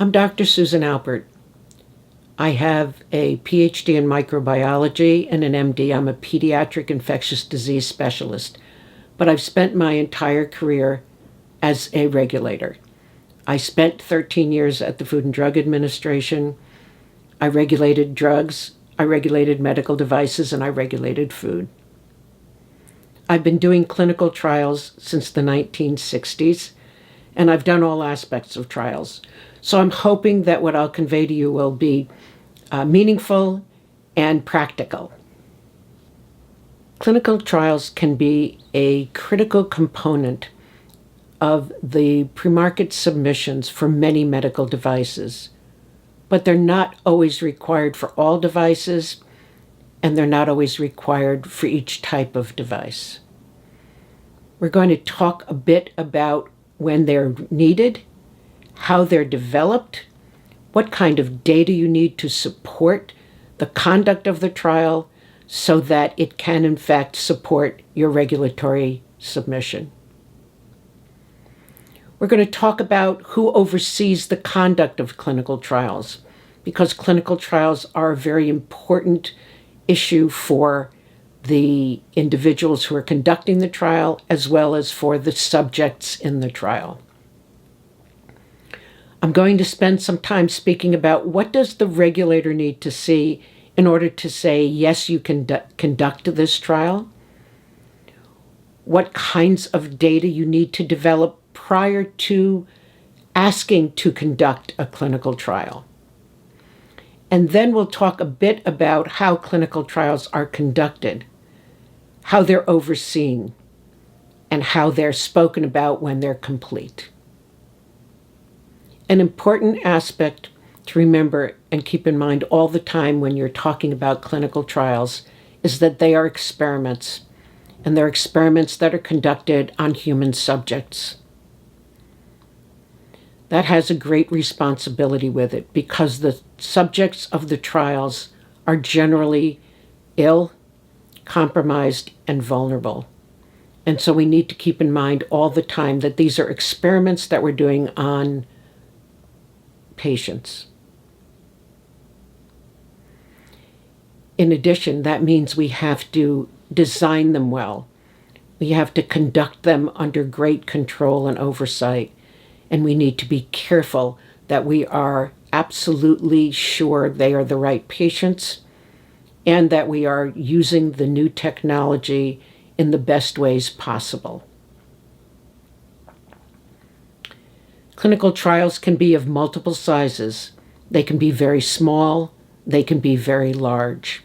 I'm Dr. Susan Alpert. I have a PhD in microbiology and an MD. I'm a pediatric infectious disease specialist, but I've spent my entire career as a regulator. I spent 13 years at the Food and Drug Administration. I regulated drugs, I regulated medical devices, and I regulated food. I've been doing clinical trials since the 1960s, and I've done all aspects of trials. So I'm hoping that what I'll convey to you will be meaningful and practical. Clinical trials can be a critical component of the pre-market submissions for many medical devices, but they're not always required for all devices, and they're not always required for each type of device. We're going to talk a bit about when they're needed, how they're developed, what kind of data you need to support the conduct of the trial so that it can in fact support your regulatory submission. We're going to talk about who oversees the conduct of clinical trials, because clinical trials are a very important issue for the individuals who are conducting the trial as well as for the subjects in the trial. I'm going to spend some time speaking about what does the regulator need to see in order to say, yes, you can conduct this trial, what kinds of data you need to develop prior to asking to conduct a clinical trial. And then we'll talk a bit about how clinical trials are conducted, how they're overseen, and how they're spoken about when they're complete. An important aspect to remember and keep in mind all the time when you're talking about clinical trials is that they are experiments, and they're experiments that are conducted on human subjects. That has a great responsibility with it because the subjects of the trials are generally ill, compromised, and vulnerable. And so we need to keep in mind all the time that these are experiments that we're doing on patients. In addition, that means we have to design them well. We have to conduct them under great control and oversight. And we need to be careful that we are absolutely sure they are the right patients and that we are using the new technology in the best ways possible. Clinical trials can be of multiple sizes. They can be very small, they can be very large.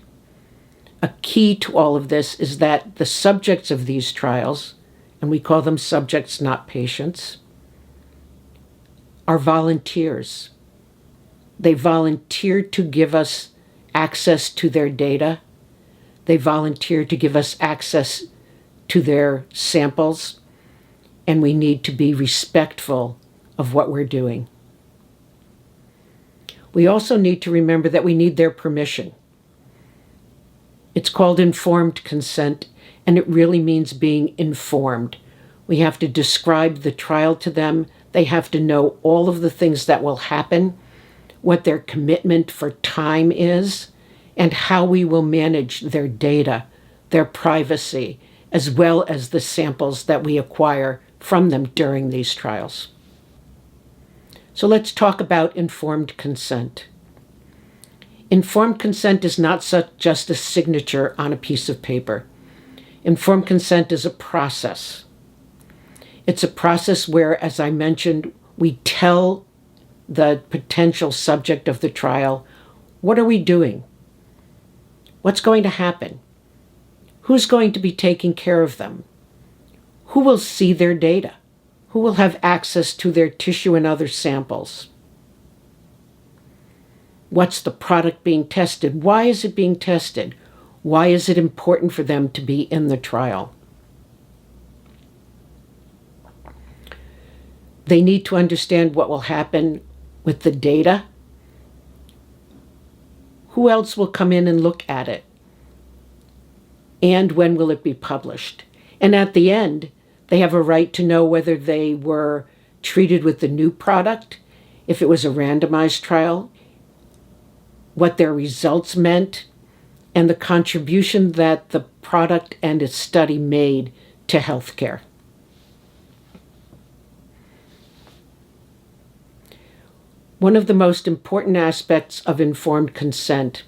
A key to all of this is that the subjects of these trials, and we call them subjects, not patients, are volunteers. They volunteer to give us access to their data. They volunteer to give us access to their samples, and we need to be respectful of what we're doing. We also need to remember that we need their permission. It's called informed consent, and it really means being informed. We have to describe the trial to them. They have to know all of the things that will happen, what their commitment for time is, and how we will manage their data, their privacy, as well as the samples that we acquire from them during these trials. So let's talk about informed consent. Informed consent is not just a signature on a piece of paper. Informed consent is a process. It's a process where, as I mentioned, we tell the potential subject of the trial, what are we doing? What's going to happen? Who's going to be taking care of them? Who will see their data? Who will have access to their tissue and other samples? What's the product being tested? Why is it being tested? Why is it important for them to be in the trial? They need to understand what will happen with the data. Who else will come in and look at it? And when will it be published? And at the end, they have a right to know whether they were treated with the new product if it was a randomized trial, what their results meant, and the contribution that the product and its study made to healthcare. One of the most important aspects of informed consent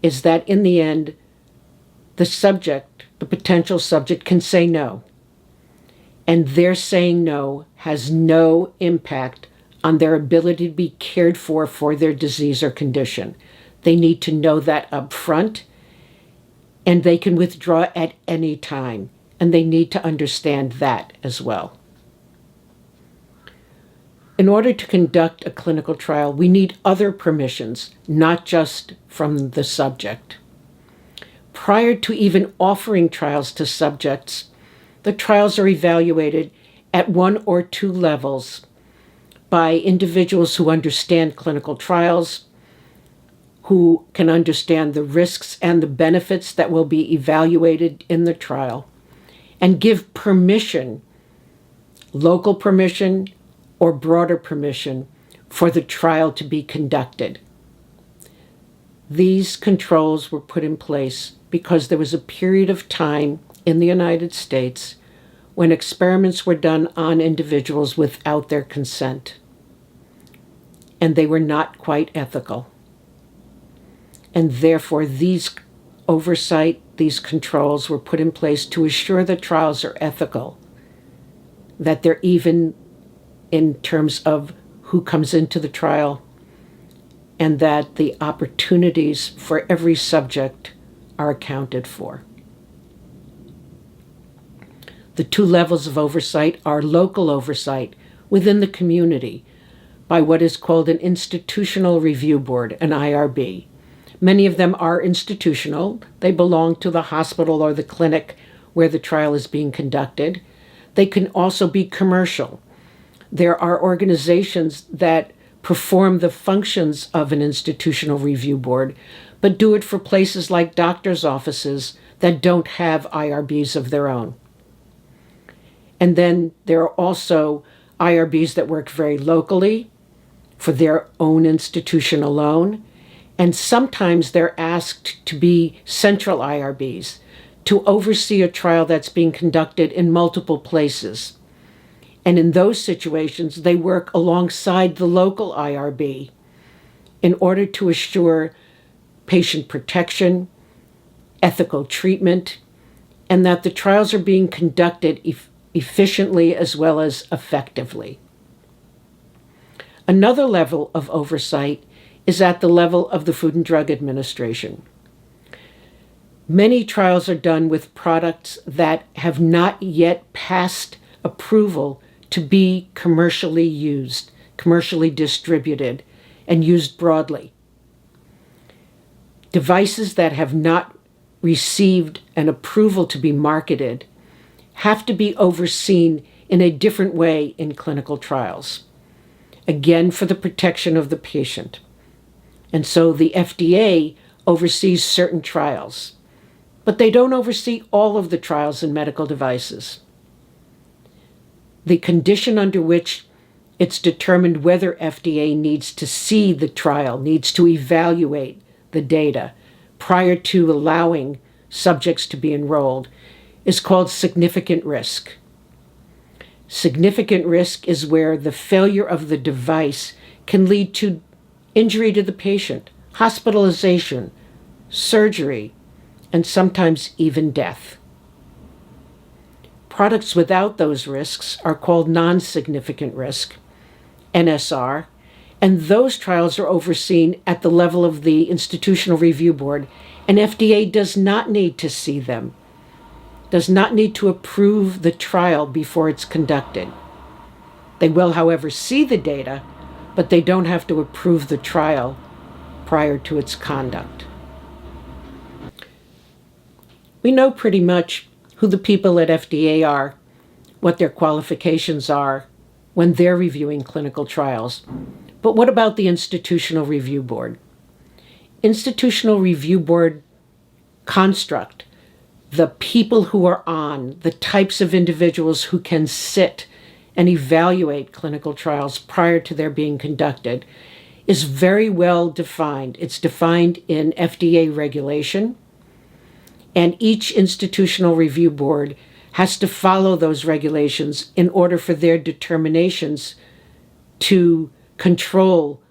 is that in the end, the subject, the potential subject, can say no. And their saying no has no impact on their ability to be cared for their disease or condition. They need to know that up front, and they can withdraw at any time, and they need to understand that as well. In order to conduct a clinical trial, we need other permissions, not just from the subject. Prior to even offering trials to subjects, the trials are evaluated at 1 or 2 levels by individuals who understand clinical trials, who can understand the risks and the benefits that will be evaluated in the trial, and give permission, local permission or broader permission, for the trial to be conducted. These controls were put in place because there was a period of time in the United States when experiments were done on individuals without their consent, and they were not quite ethical. And therefore, these oversight, these controls were put in place to assure that trials are ethical, that they're even in terms of who comes into the trial, and that the opportunities for every subject are accounted for. The 2 levels of oversight are local oversight within the community by what is called an institutional review board, an IRB. Many of them are institutional. They belong to the hospital or the clinic where the trial is being conducted. They can also be commercial. There are organizations that perform the functions of an institutional review board, but do it for places like doctors' offices that don't have IRBs of their own. And then there are also IRBs that work very locally for their own institution alone, and sometimes they're asked to be central IRBs to oversee a trial that's being conducted in multiple places. And in those situations, they work alongside the local IRB in order to assure patient protection, ethical treatment, and that the trials are being conducted efficiently as well as effectively. Another level of oversight is at the level of the Food and Drug Administration. Many trials are done with products that have not yet passed approval to be commercially used, commercially distributed, and used broadly. Devices that have not received an approval to be marketed have to be overseen in a different way in clinical trials, again for the protection of the patient. And so the FDA oversees certain trials, but they don't oversee all of the trials in medical devices. The condition under which it's determined whether FDA needs to see the trial, needs to evaluate the data prior to allowing subjects to be enrolled, is called significant risk. Significant risk is where the failure of the device can lead to injury to the patient, hospitalization, surgery, and sometimes even death. Products without those risks are called non-significant risk, NSR, and those trials are overseen at the level of the Institutional Review Board, and FDA does not need to see them, does not need to approve the trial before it's conducted. They will, however, see the data, but they don't have to approve the trial prior to its conduct. We know pretty much who the people at FDA are, what their qualifications are when they're reviewing clinical trials. But what about the Institutional Review Board? Institutional Review Board construct, the people who are on, the types of individuals who can sit and evaluate clinical trials prior to their being conducted is very well defined. It's defined in FDA regulation, and each institutional review board has to follow those regulations in order for their determinations to control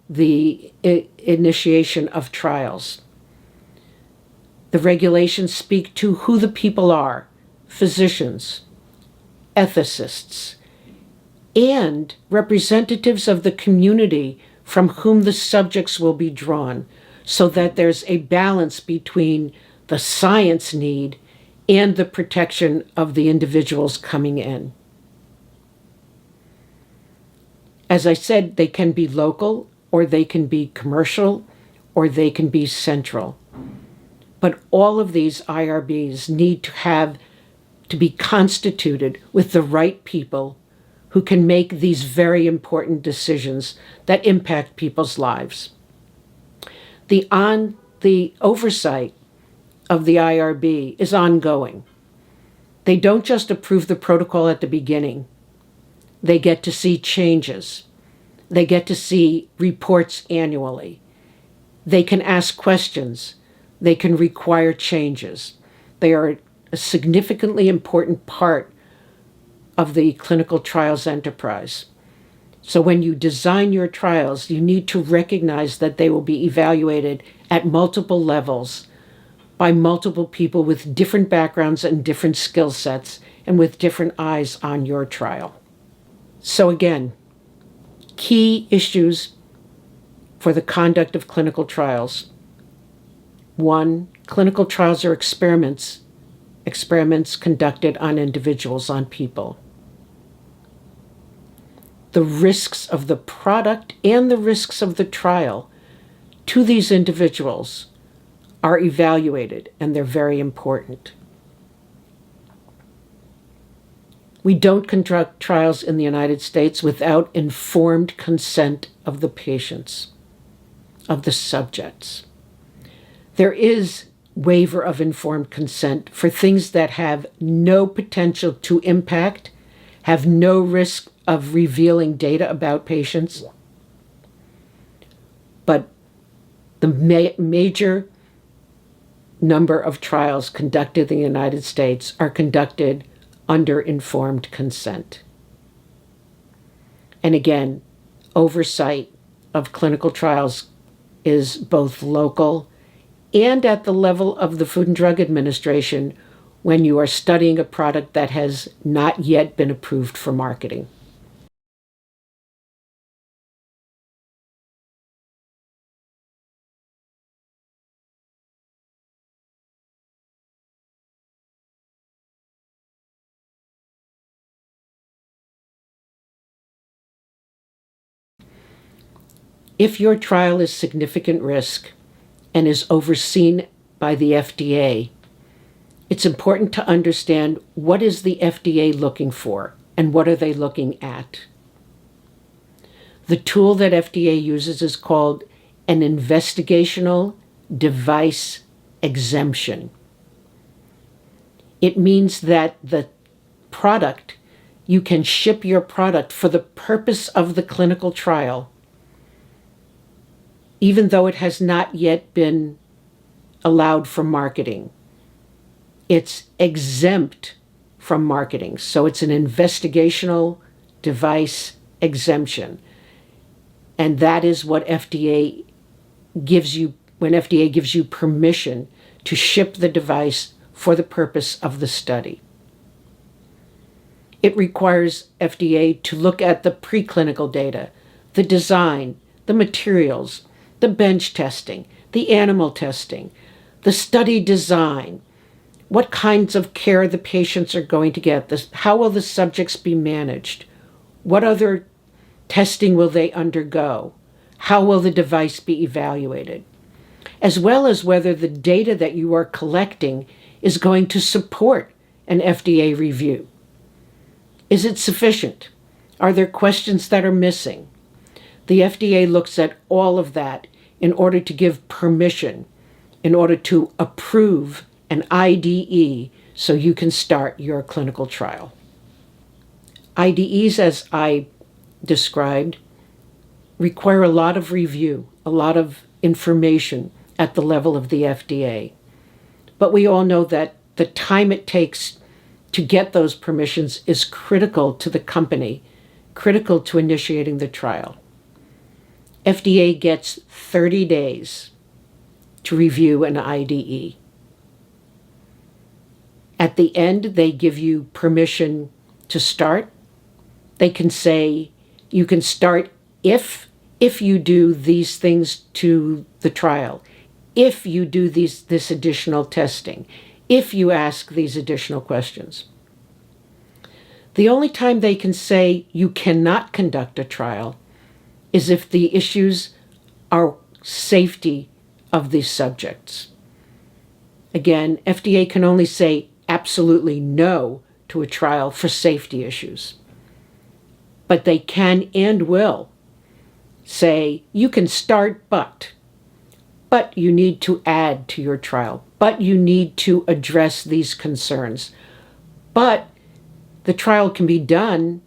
the initiation of trials. The regulations speak to who the people are: physicians, ethicists, and representatives of the community from whom the subjects will be drawn, so that there's a balance between the science need and the protection of the individuals coming in. As I said, they can be local, or they can be commercial, or they can be central. But all of these IRBs need to be constituted with the right people who can make these very important decisions that impact people's lives. The oversight of the IRB is ongoing. They don't just approve the protocol at the beginning. They get to see changes. They get to see reports annually. They can ask questions. They can require changes. They are a significantly important part of the clinical trials enterprise. So when you design your trials, you need to recognize that they will be evaluated at multiple levels by multiple people with different backgrounds and different skill sets and with different eyes on your trial. So again, key issues for the conduct of clinical trials. 1, clinical trials are experiments conducted on individuals, on people. The risks of the product and the risks of the trial to these individuals are evaluated, and they're very important. We don't conduct trials in the United States without informed consent of the patients, of the subjects. There is waiver of informed consent for things that have no potential to impact, have no risk of revealing data about patients, but the major number of trials conducted in the United States are conducted under informed consent. And again, oversight of clinical trials is both local and at the level of the Food and Drug Administration when you are studying a product that has not yet been approved for marketing. If your trial is significant risk and is overseen by the FDA, it's important to understand what is the FDA looking for and what are they looking at. The tool that FDA uses is called an investigational device exemption. It means that the product, you can ship your product for the purpose of the clinical trial, even though it has not yet been allowed for marketing. It's exempt from marketing, so it's an investigational device exemption. And that is what FDA gives you when FDA gives you permission to ship the device for the purpose of the study. It requires FDA to look at the preclinical data, the design, the materials, the bench testing, the animal testing, the study design, what kinds of care the patients are going to get, how will the subjects be managed, what other testing will they undergo, how will the device be evaluated, as well as whether the data that you are collecting is going to support an FDA review. Is it sufficient? Are there questions that are missing? The FDA looks at all of that in order to give permission, in order to approve an IDE so you can start your clinical trial. IDEs, as I described, require a lot of review, a lot of information at the level of the FDA. But we all know that the time it takes to get those permissions is critical to the company, critical to initiating the trial. FDA gets 30 days to review an IDE. At the end, they give you permission to start. They can say you can start if you do these things to the trial, if you do this additional testing, if you ask these additional questions. The only time they can say you cannot conduct a trial is if the issues are safety of these subjects. Again, FDA can only say absolutely no to a trial for safety issues. But they can and will say you can start, but you need to add to your trial, but you need to address these concerns. But the trial can be done,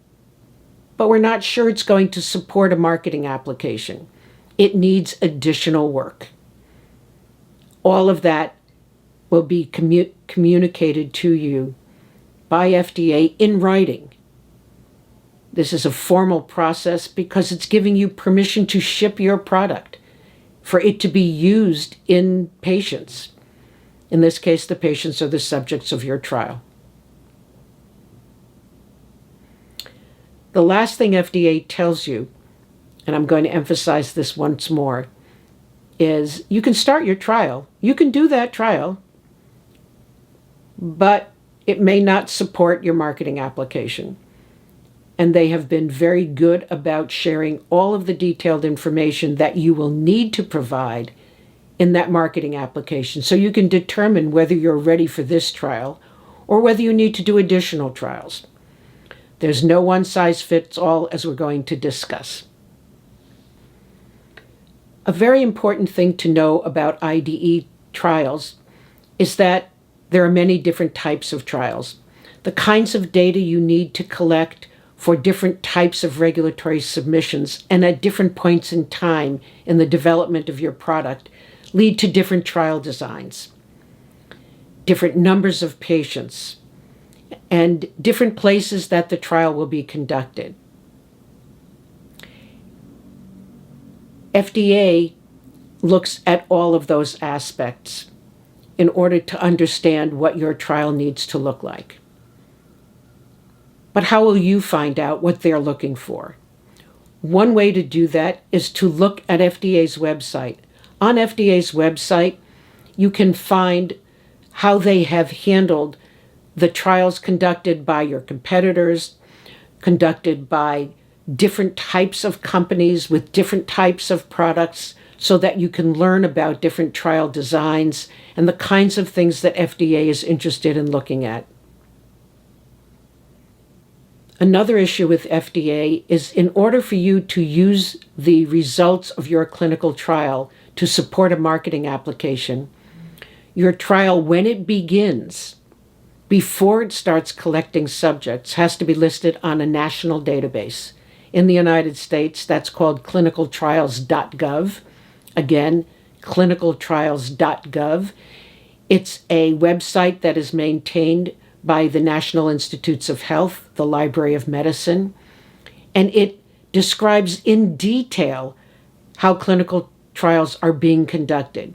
but we're not sure it's going to support a marketing application. It needs additional work. All of that will be communicated to you by FDA in writing. This is a formal process because it's giving you permission to ship your product, for it to be used in patients. In this case, the patients are the subjects of your trial. The last thing FDA tells you, and I'm going to emphasize this once more, is you can start your trial. You can do that trial, but it may not support your marketing application. And they have been very good about sharing all of the detailed information that you will need to provide in that marketing application, so you can determine whether you're ready for this trial or whether you need to do additional trials. There's no one-size-fits-all, as we're going to discuss. A very important thing to know about IDE trials is that there are many different types of trials. The kinds of data you need to collect for different types of regulatory submissions and at different points in time in the development of your product lead to different trial designs, different numbers of patients, and different places that the trial will be conducted. FDA looks at all of those aspects in order to understand what your trial needs to look like. But how will you find out what they're looking for? One way to do that is to look at FDA's website. On FDA's website, you can find how they have handled the trials conducted by your competitors, conducted by different types of companies with different types of products, so that you can learn about different trial designs and the kinds of things that FDA is interested in looking at. Another issue with FDA is, in order for you to use the results of your clinical trial to support a marketing application, your trial, when it begins, before it starts collecting subjects, has to be listed on a national database. In the United States, that's called clinicaltrials.gov. Again, clinicaltrials.gov. It's a website that is maintained by the National Institutes of Health, the Library of Medicine, and it describes in detail how clinical trials are being conducted.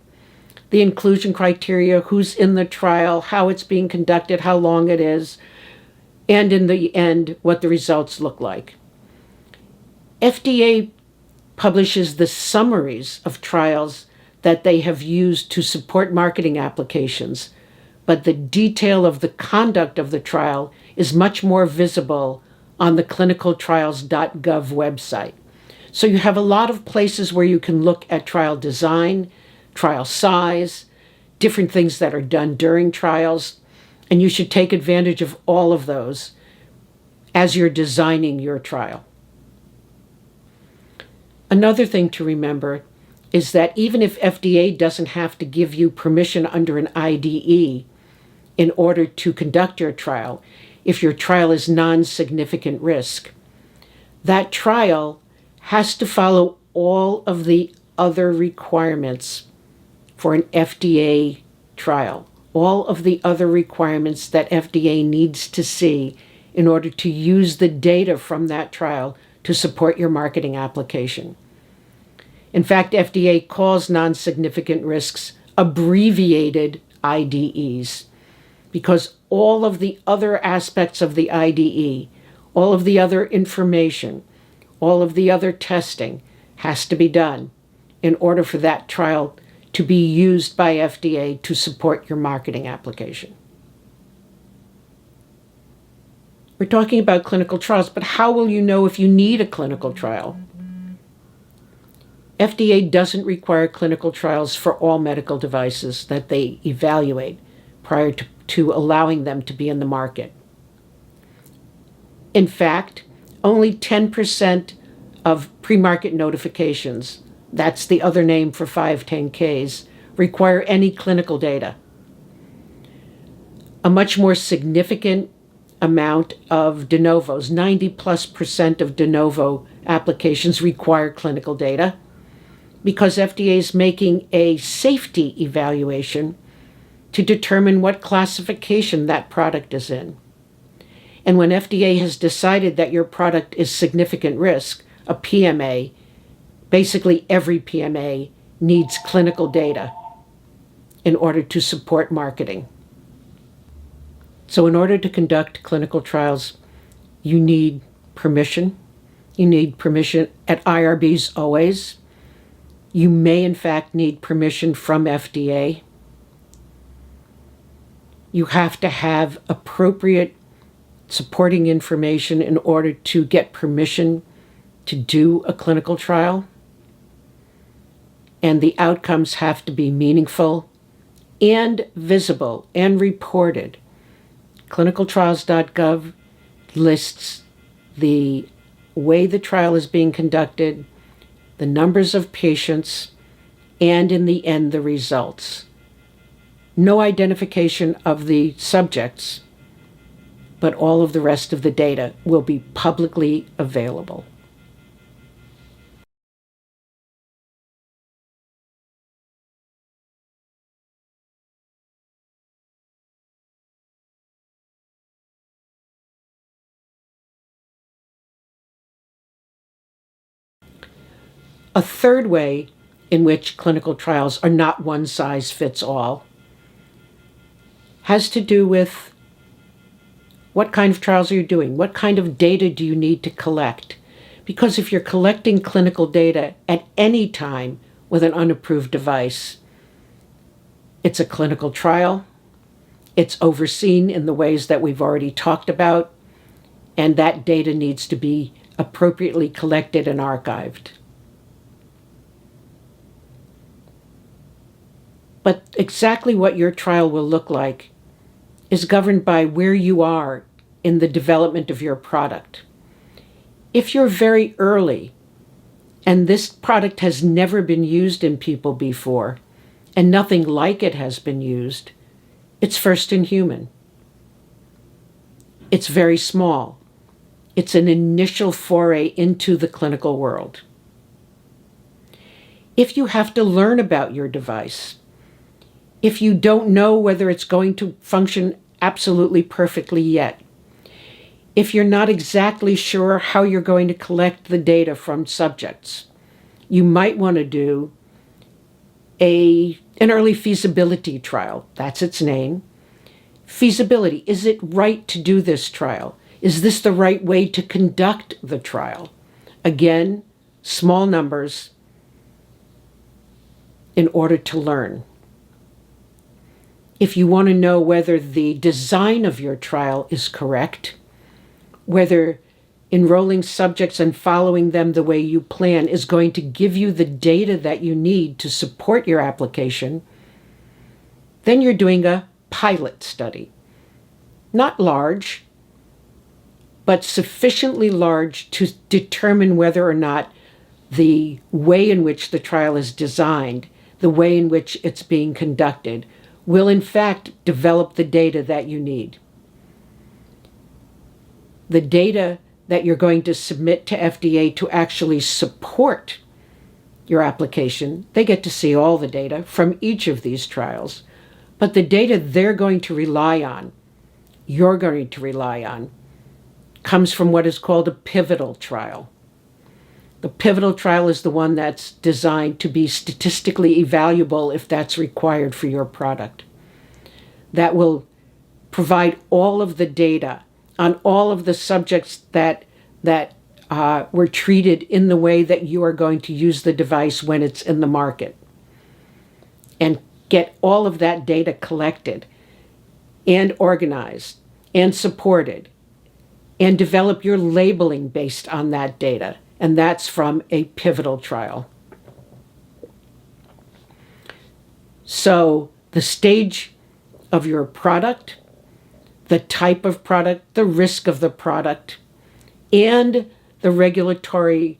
The inclusion criteria, who's in the trial, how it's being conducted, how long it is, and in the end, what the results look like. FDA publishes the summaries of trials that they have used to support marketing applications, but the detail of the conduct of the trial is much more visible on the clinicaltrials.gov website. So you have a lot of places where you can look at trial design, trial size, different things that are done during trials, and you should take advantage of all of those as you're designing your trial. Another thing to remember is that even if FDA doesn't have to give you permission under an IDE in order to conduct your trial, if your trial is non-significant risk. That trial has to follow all of the other requirements for an FDA trial, all of the other requirements that FDA needs to see in order to use the data from that trial to support your marketing application. In fact, FDA calls non-significant risks abbreviated IDEs because all of the other aspects of the IDE, all of the other information, all of the other testing has to be done in order for that trial to be used by FDA to support your marketing application. We're talking about clinical trials, but how will you know if you need a clinical trial? FDA doesn't require clinical trials for all medical devices that they evaluate prior to allowing them to be in the market. In fact, only 10% of pre-market notifications, that's the other name for 510Ks, require any clinical data. A much more significant amount of de novos, 90+% of de novo applications require clinical data because FDA is making a safety evaluation to determine what classification that product is in. And when FDA has decided that your product is significant risk, a PMA, basically every PMA needs clinical data in order to support marketing. So in order to conduct clinical trials, you need permission. You need permission at IRBs always. You may, in fact, need permission from FDA. You have to have appropriate supporting information in order to get permission to do a clinical trial. And the outcomes have to be meaningful and visible and reported. ClinicalTrials.gov lists the way the trial is being conducted, the numbers of patients, and in the end, the results. No identification of the subjects, but all of the rest of the data will be publicly available. A third way in which clinical trials are not one size fits all has to do with what kind of trials are you doing? What kind of data do you need to collect? Because if you're collecting clinical data at any time with an unapproved device, it's a clinical trial, it's overseen in the ways that we've already talked about, and that data needs to be appropriately collected and archived. But exactly what your trial will look like is governed by where you are in the development of your product. If you're very early and this product has never been used in people before and nothing like it has been used, it's first in human. It's very small. It's an initial foray into the clinical world. If you have to learn about your device, if you don't know whether it's going to function absolutely perfectly yet, if you're not exactly sure how you're going to collect the data from subjects, you might want to do an early feasibility trial. That's its name. Feasibility. Is it right to do this trial? Is this the right way to conduct the trial? Again, small numbers in order to learn. If you want to know whether the design of your trial is correct, whether enrolling subjects and following them the way you plan is going to give you the data that you need to support your application, then you're doing a pilot study. Not large, but sufficiently large to determine whether or not the way in which the trial is designed, the way in which it's being conducted, will in fact develop the data that you need. the data that you're going to submit to FDA to actually support your application. They get to see all the data from each of these trials. But the data they're going to rely on, you're going to rely on, comes from what is called a pivotal trial. The pivotal trial is the one that's designed to be statistically evaluable if that's required for your product. That will provide all of the data on all of the subjects that were treated in the way that you are going to use the device when it's in the market, and get all of that data collected and organized and supported, and develop your labeling based on that data. And that's from a pivotal trial. So the stage of your product, the type of product, the risk of the product, and the regulatory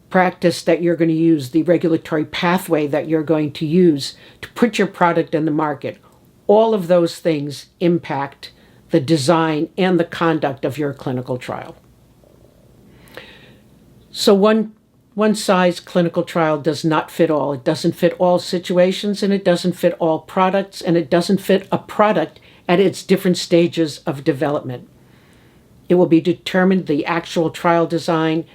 practice that you're going to use, the regulatory pathway that you're going to use to put your product in the market, all of those things impact the design and the conduct of your clinical trial. So one size clinical trial does not fit all. It doesn't fit all situations, and it doesn't fit all products, and it doesn't fit a product at its different stages of development. It will be determined, the actual trial design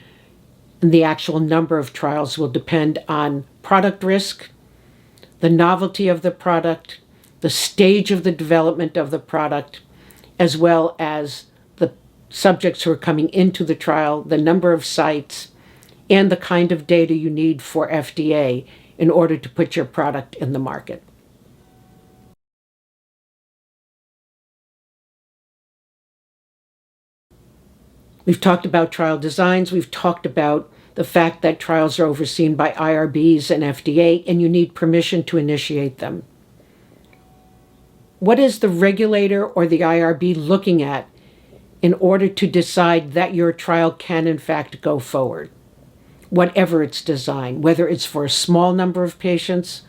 and the actual number of trials will depend on product risk, the novelty of the product, the stage of the development of the product, as well as the subjects who are coming into the trial, the number of sites, and the kind of data you need for FDA in order to put your product in the market. We've talked about trial designs. We've talked about the fact that trials are overseen by IRBs and FDA, and you need permission to initiate them. What is the regulator or the IRB looking at in order to decide that your trial can in fact go forward? Whatever its design, whether it's for a small number of patients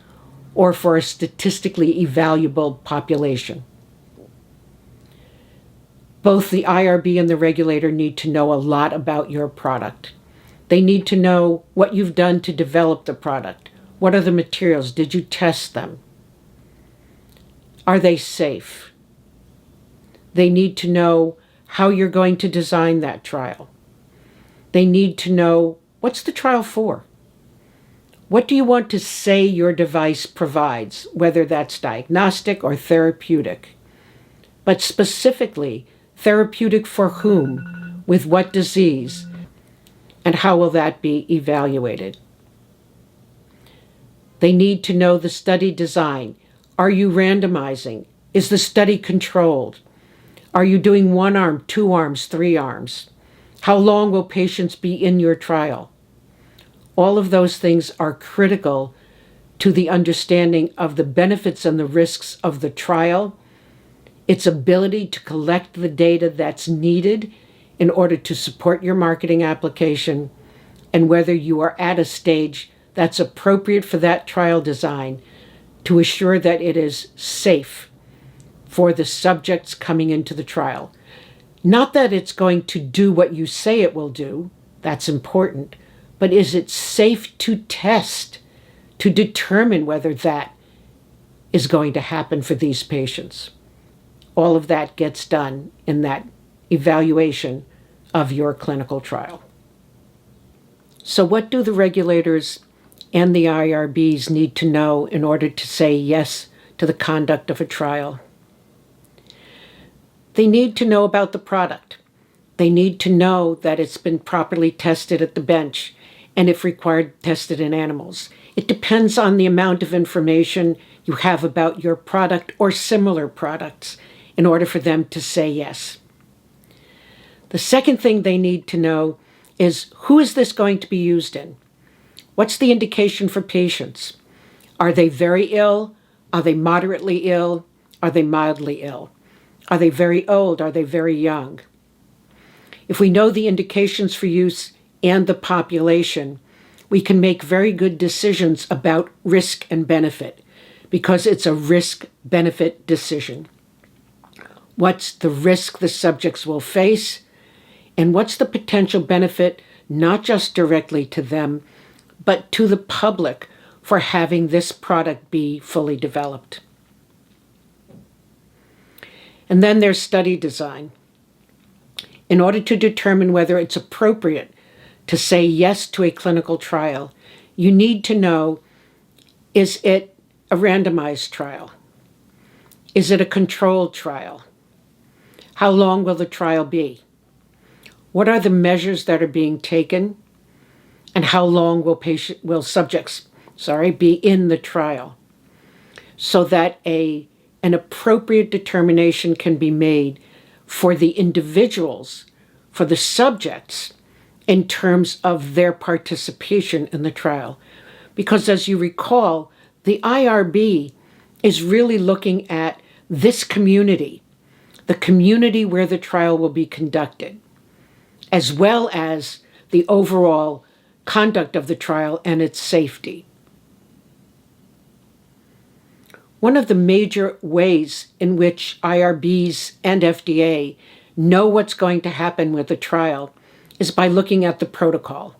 or for a statistically evaluable population. Both the IRB and the regulator need to know a lot about your product. They need to know what you've done to develop the product. What are the materials? Did you test them? Are they safe? They need to know how you're going to design that trial. They need to know, what's the trial for? What do you want to say your device provides, whether that's diagnostic or therapeutic? But specifically, therapeutic for whom, with what disease, and how will that be evaluated? They need to know the study design. Are you randomizing? Is the study controlled? Are you doing 1 arm, 2 arms, 3 arms? How long will patients be in your trial? All of those things are critical to the understanding of the benefits and the risks of the trial, its ability to collect the data that's needed in order to support your marketing application, and whether you are at a stage that's appropriate for that trial design to assure that it is safe for the subjects coming into the trial. Not that it's going to do what you say it will do, that's important, but is it safe to test to determine whether that is going to happen for these patients? All of that gets done in that evaluation of your clinical trial. So what do the regulators and the IRBs need to know in order to say yes to the conduct of a trial? They need to know about the product. They need to know that it's been properly tested at the bench, and if required, tested in animals. It depends on the amount of information you have about your product or similar products in order for them to say yes. The second thing they need to know is, who is this going to be used in? What's the indication for patients? Are they very ill? Are they moderately ill? Are they mildly ill? Are they very old? Are they very young? If we know the indications for use and the population, we can make very good decisions about risk and benefit, because it's a risk-benefit decision. What's the risk the subjects will face, And what's the potential benefit, not just directly to them, but to the public for having this product be fully developed? And then there's study design. In order to determine whether it's appropriate to say yes to a clinical trial, you need to know, is it a randomized trial? Is it a controlled trial? How long will the trial be? What are the measures that are being taken? And how long will subjects be in the trial? So that an appropriate determination can be made for the individuals, for the subjects, in terms of their participation in the trial. Because as you recall, the IRB is really looking at this community, the community where the trial will be conducted, as well as the overall conduct of the trial and its safety. One of the major ways in which IRBs and FDA know what's going to happen with the trial is by looking at the protocol.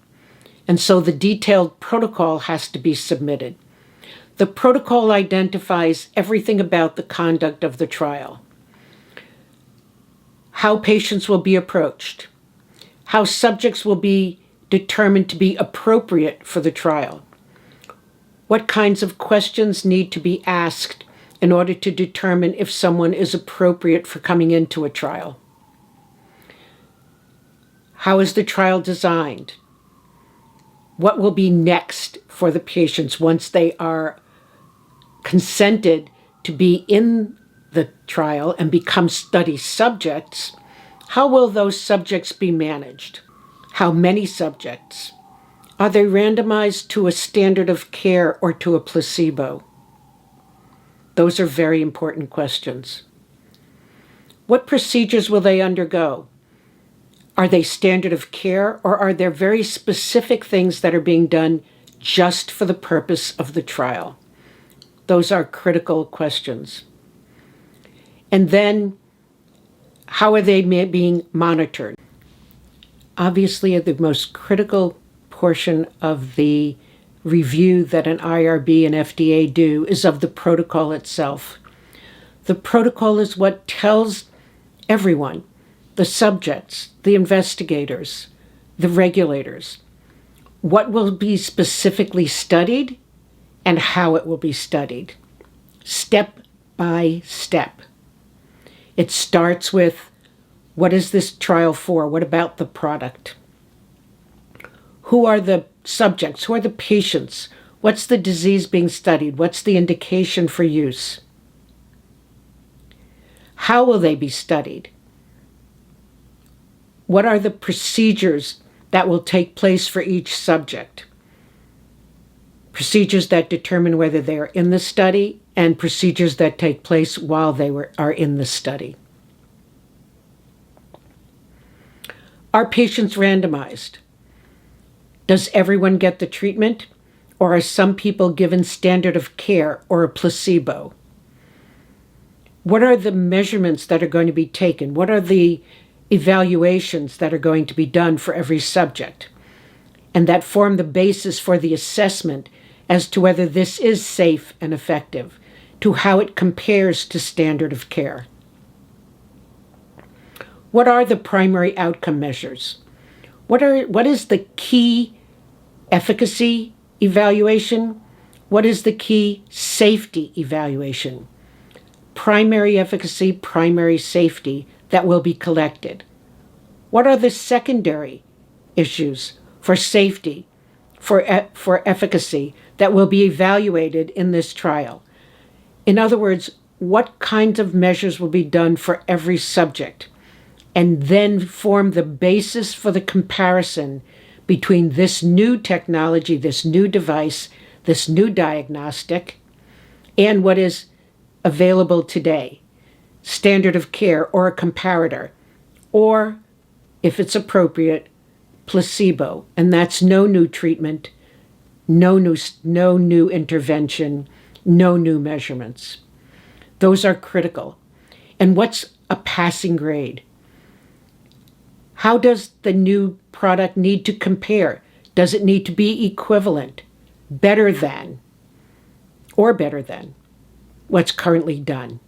And so the detailed protocol has to be submitted. The protocol identifies everything about the conduct of the trial, how patients will be approached, how subjects will be determined to be appropriate for the trial, what kinds of questions need to be asked in order to determine if someone is appropriate for coming into a trial. How is the trial designed? What will be next for the patients once they are consented to be in the trial and become study subjects? How will those subjects be managed? How many subjects? Are they randomized to a standard of care or to a placebo? Those are very important questions. What procedures will they undergo? Are they standard of care, or are there very specific things that are being done just for the purpose of the trial? Those are critical questions. And then, how are they being monitored? Obviously, the most critical portion of the review that an IRB and FDA do is of the protocol itself. The protocol is what tells everyone, the subjects, the investigators, the regulators, what will be specifically studied and how it will be studied, step by step. It starts with, what is this trial for? What about the product? Who are the subjects? Who are the patients? What's the disease being studied? What's the indication for use? How will they be studied? What are the procedures that will take place for each subject? Procedures that determine whether they are in the study and procedures that take place while they are in the study. Are patients randomized? Does everyone get the treatment, or are some people given standard of care or a placebo? What are the measurements that are going to be taken? What are the evaluations that are going to be done for every subject, and that form the basis for the assessment as to whether this is safe and effective, to how it compares to standard of care? What are the primary outcome measures? What is the key efficacy evaluation? What is the key safety evaluation? Primary efficacy, primary safety that will be collected. What are the secondary issues for safety, for efficacy that will be evaluated in this trial? In other words, what kinds of measures will be done for every subject, and then form the basis for the comparison between this new technology, this new device, this new diagnostic, and what is available today, standard of care or a comparator, or, if it's appropriate, placebo. And that's no new treatment, no new intervention, no new measurements. Those are critical. And what's a passing grade? How does the new product need to compare? Does it need to be equivalent, better than, or better than what's currently done?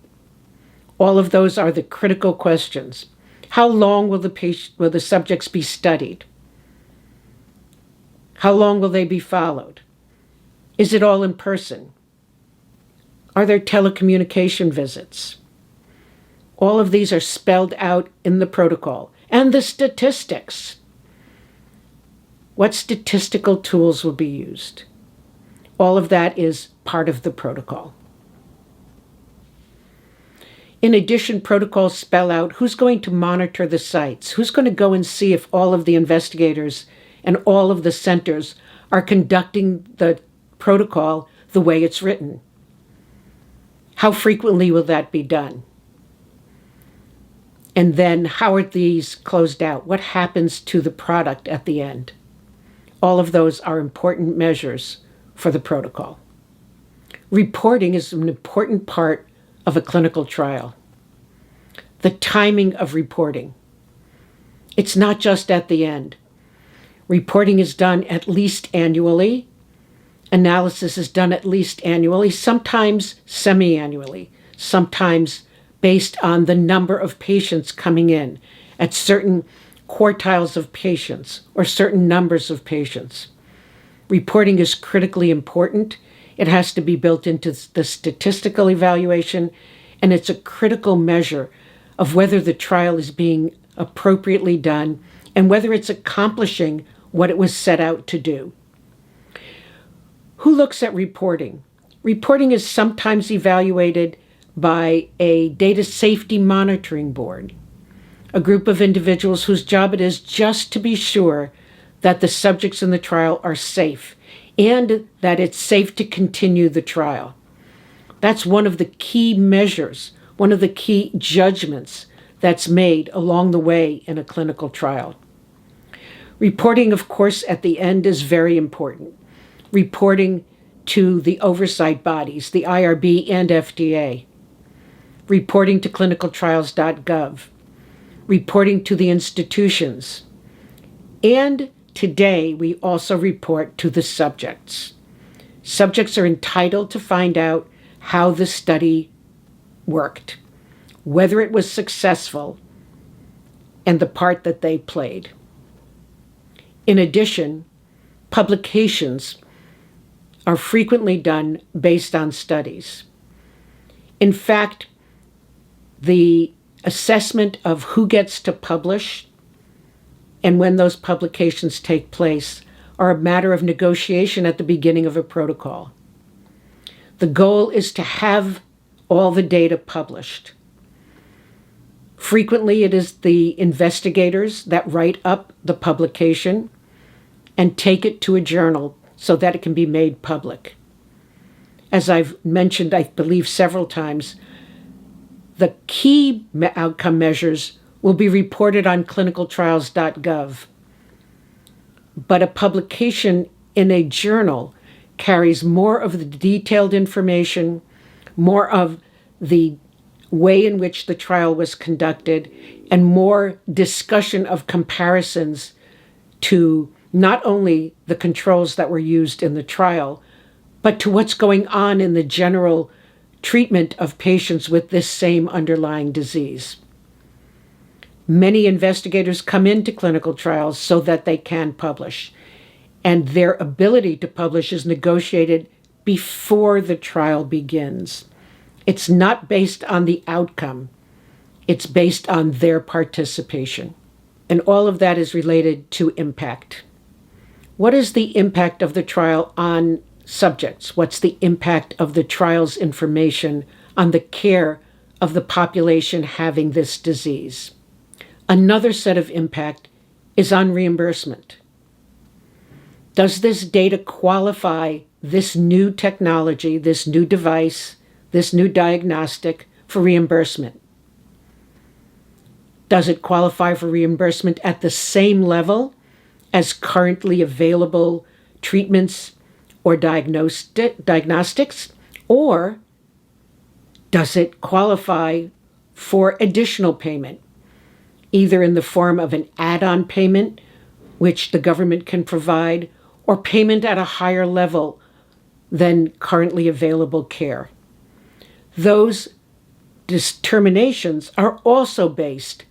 All of those are the critical questions. How long will the subjects be studied? How long will they be followed? Is it all in person? Are there telecommunication visits? All of these are spelled out in the protocol. And the statistics. What statistical tools will be used? All of that is part of the protocol. In addition, protocols spell out who's going to monitor the sites, who's going to go and see if all of the investigators and all of the centers are conducting the protocol the way it's written. How frequently will that be done? And then how are these closed out? What happens to the product at the end? All of those are important measures for the protocol. Reporting is an important part of a clinical trial. The timing of reporting. It's not just at the end. Reporting is done at least annually. Analysis is done at least annually, sometimes semi-annually, sometimes based on the number of patients coming in at certain quartiles of patients or certain numbers of patients. Reporting is critically important. It has to be built into the statistical evaluation, and it's a critical measure of whether the trial is being appropriately done and whether it's accomplishing what it was set out to do. Who looks at reporting? Reporting is sometimes evaluated by a data safety monitoring board, a group of individuals whose job it is just to be sure that the subjects in the trial are safe and that it's safe to continue the trial. That's one of the key measures, one of the key judgments that's made along the way in a clinical trial. Reporting, of course, at the end is very important. Reporting to the oversight bodies, the IRB and FDA. Reporting to clinicaltrials.gov. Reporting to the institutions. And today, we also report to the subjects. Subjects are entitled to find out how the study worked, whether it was successful, and the part that they played. In addition, publications are frequently done based on studies. In fact, the assessment of who gets to publish and when those publications take place are a matter of negotiation at the beginning of a protocol. The goal is to have all the data published. Frequently, it is the investigators that write up the publication and take it to a journal so that it can be made public. As I've mentioned, I believe several times, the key outcome measures will be reported on clinicaltrials.gov. But a publication in a journal carries more of the detailed information, more of the way in which the trial was conducted, and more discussion of comparisons to not only the controls that were used in the trial, but to what's going on in the general treatment of patients with this same underlying disease. Many investigators come into clinical trials so that they can publish, and their ability to publish is negotiated before the trial begins. It's not based on the outcome. It's based on their participation. And all of that is related to impact. What is the impact of the trial on subjects? What's the impact of the trial's information on the care of the population having this disease? Another set of impact is on reimbursement. Does this data qualify this new technology, this new device, this new diagnostic for reimbursement? Does it qualify for reimbursement at the same level as currently available treatments or diagnostics? Or does it qualify for additional payment? either in the form of an add-on payment, which the government can provide, or payment at a higher level than currently available care. Those determinations are also based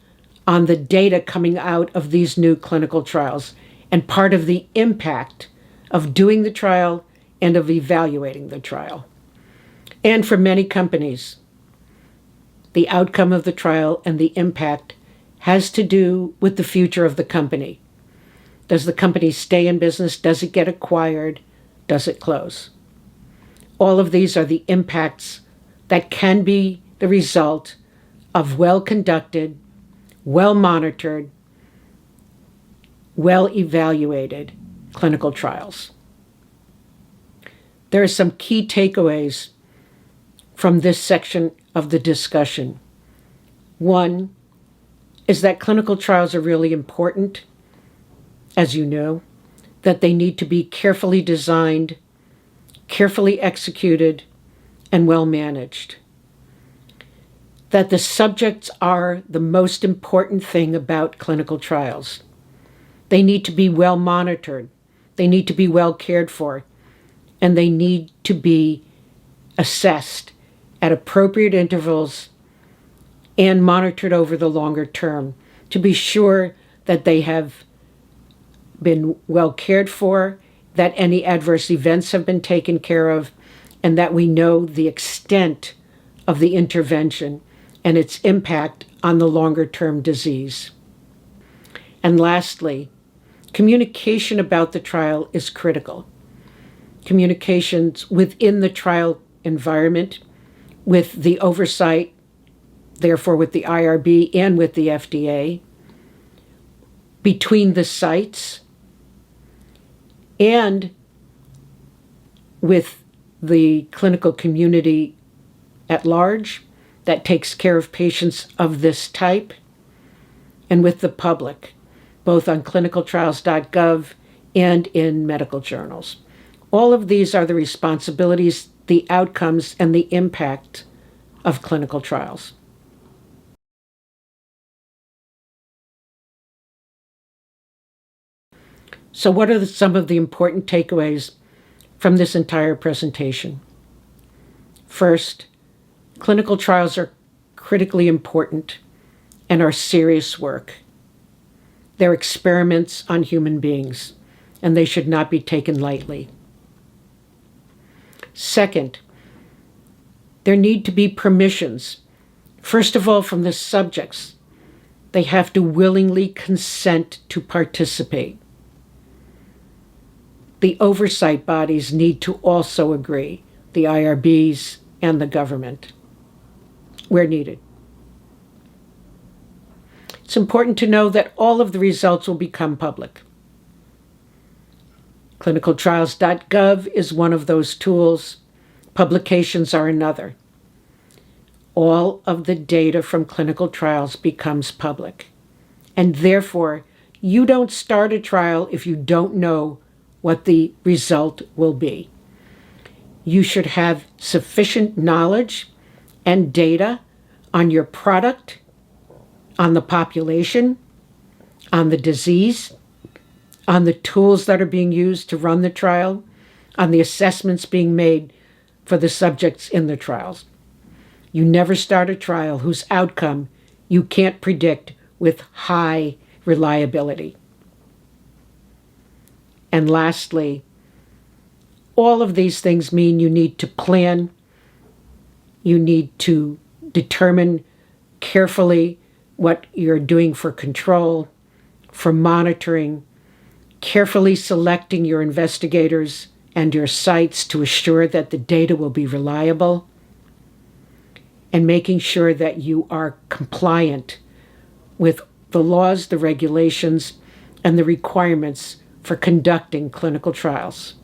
on the data coming out of these new clinical trials and part of the impact of doing the trial and of evaluating the trial. And for many companies, the outcome of the trial and the impact has to do with the future of the company. Does the company stay in business? Does it get acquired? Does it close? All of these are the impacts that can be the result of well-conducted, well-monitored, well-evaluated clinical trials. There are some key takeaways from this section of the discussion. One is that clinical trials are really important, as you know, that they need to be carefully designed, carefully executed, and well managed. That the subjects are the most important thing about clinical trials. They need to be well monitored, they need to be well cared for, and they need to be assessed at appropriate intervals and monitored over the longer term to be sure that they have been well cared for, that any adverse events have been taken care of, and that we know the extent of the intervention and its impact on the longer term disease. And lastly, communication about the trial is critical. Communications within the trial environment, with the oversight, therefore with the IRB and with the FDA, between the sites, and with the clinical community at large that takes care of patients of this type, and with the public, both on clinicaltrials.gov and in medical journals. All of these are the responsibilities, the outcomes, and the impact of clinical trials. So what are some of the important takeaways from this entire presentation? First, clinical trials are critically important and are serious work. They're experiments on human beings, and they should not be taken lightly. Second, there need to be permissions. First of all, from the subjects. They have to willingly consent to participate. The oversight bodies need to also agree, the IRBs and the government, where needed. It's important to know that all of the results will become public. Clinicaltrials.gov is one of those tools. Publications are another. All of the data from clinical trials becomes public. And therefore, you don't start a trial if you don't know what the result will be. You should have sufficient knowledge and data on your product, on the population, on the disease, on the tools that are being used to run the trial, on the assessments being made for the subjects in the trials. You never start a trial whose outcome you can't predict with high reliability. And lastly, all of these things mean you need to plan, you need to determine carefully what you're doing for control, for monitoring, carefully selecting your investigators and your sites to assure that the data will be reliable, and making sure that you are compliant with the laws, the regulations, and the requirements for conducting clinical trials.